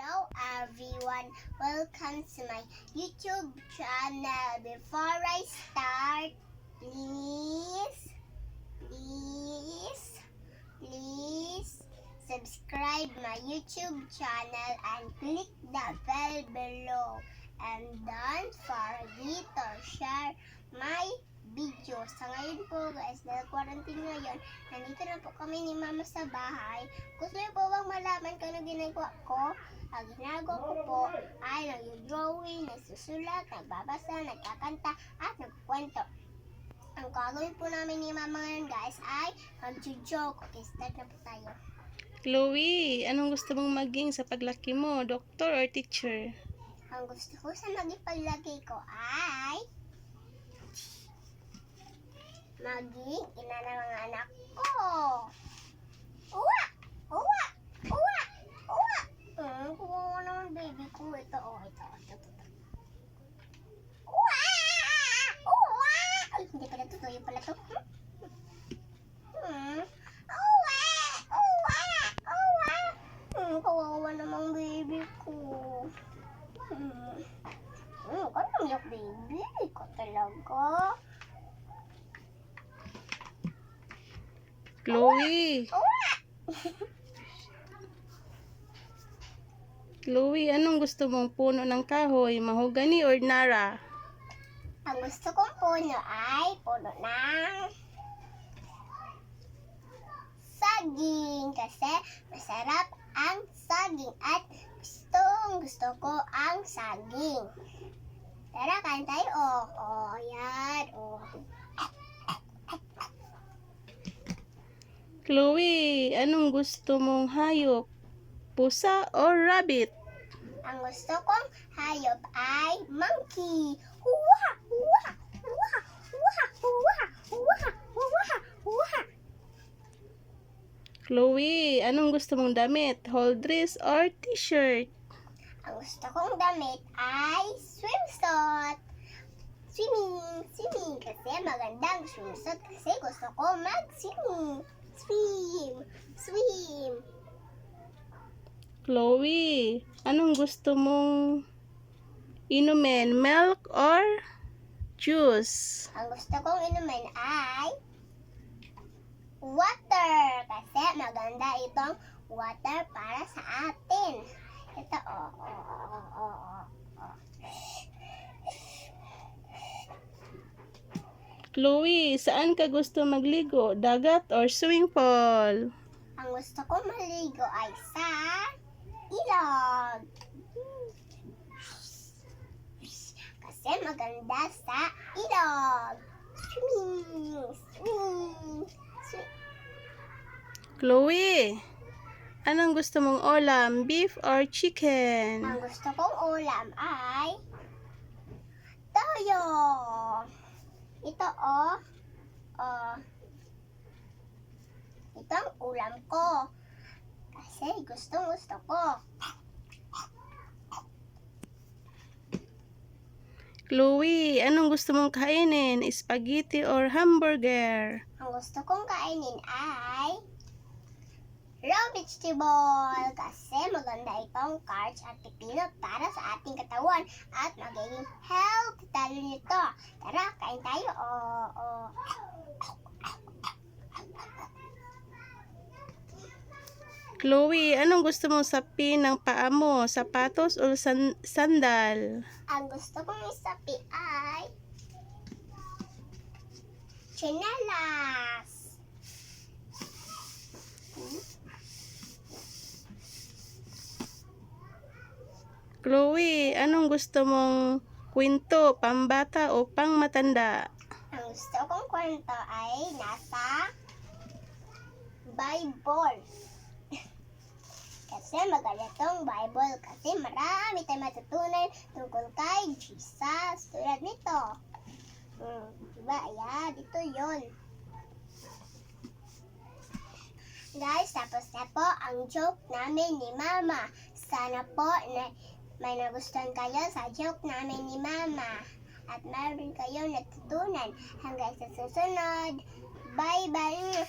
Hello everyone, welcome to my YouTube channel. Before I start, please subscribe my YouTube channel and click the bell below. And don't forget to share my video. Sa ngayon po guys, dahil quarantine ngayon, nandito na po kami ni Mama sa bahay. Gusto niyo po bang malaman kung ano ginagawa ko? Ang ginagawa ko po ay nag-drawing, nagsusulat, nagbabasa, nagkakanta, at nagkwento. Ang gagawin po namin ni Mama ngayon guys ay mag-joke. Okay, start na po tayo. Chloe, anong gusto mong maging sa paglaki mo? Doktor or teacher? Ang gusto ko sa maging paglaki ko ay maging ina ng mga anak ko. Uwa! Uwa! Uwa! Uwa! Kuha naman baby ko. Ito. Uwa! Uwa! Ay, hindi pala to. Tuyo pala to. Uwa! Uwa! Uwa! Kawawa namang baby ko. Ganun yung baby ko talaga. Chloe! Chloe, anong gusto mong puno ng kahoy? Mahogany or nara? Ang gusto kong puno ay puno ng saging kasi masarap ang saging at gusto ko ang saging. Tara, kain tayo. Yan. Chloe, anong gusto mong hayop? Pusa or rabbit? Ang gusto kong hayop ay monkey. Huwa! Huwa! Huwa! Huwa! Huwa! Huwa! Huwa! Huwa! Chloe, anong gusto mong damit? Whole dress or t-shirt? Ang gusto kong damit ay swimsuit. Swimming. Kasi magandang swimsuit kasi gusto ko mag-swimming. Swim. Chloe, anong gusto mong inumin? Milk or juice? Ang gusto kong inumin ay water. Kasi maganda itong water para sa atin. Ito, Chloe, saan ka gusto magligo? Dagat or swimming pool? Ang gusto kong maligo ay sa ilog. Kasi maganda sa ilog. Swimming. Chloe, anong gusto mong ulam? Beef or chicken? Ang gusto kong ulam ay toyo. Ito ito ang ulam ko. Kasi gusto ko. Chloe, anong gusto mong kainin? Spaghetti or hamburger? Ang gusto kong kainin ay raw vegetable. Kasi maganda itong carbs at pipino para sa ating katawan. At magiging healthy tayo nito. Tara, kain tayo. Chloe, anong gusto mong sapin ng paa mo? Sapatos o sandal? Ang gusto kong isapi ay tsinelas. Chloe, anong gusto mong kwento? Pambata o pang matanda? Ang gusto kong kwento ay nasa Bible. Kasi maganda tong Bible kasi marami tayong matutunan tungkol kay Jesus. Tulad nito. Diba? Ayan, dito yun. Guys, tapos na po ang joke namin ni Mama. Sana po na may nagustuhan kayo sa joke namin ni Mama. At meron kayong natutunan. Hanggang sa susunod. Bye-bye!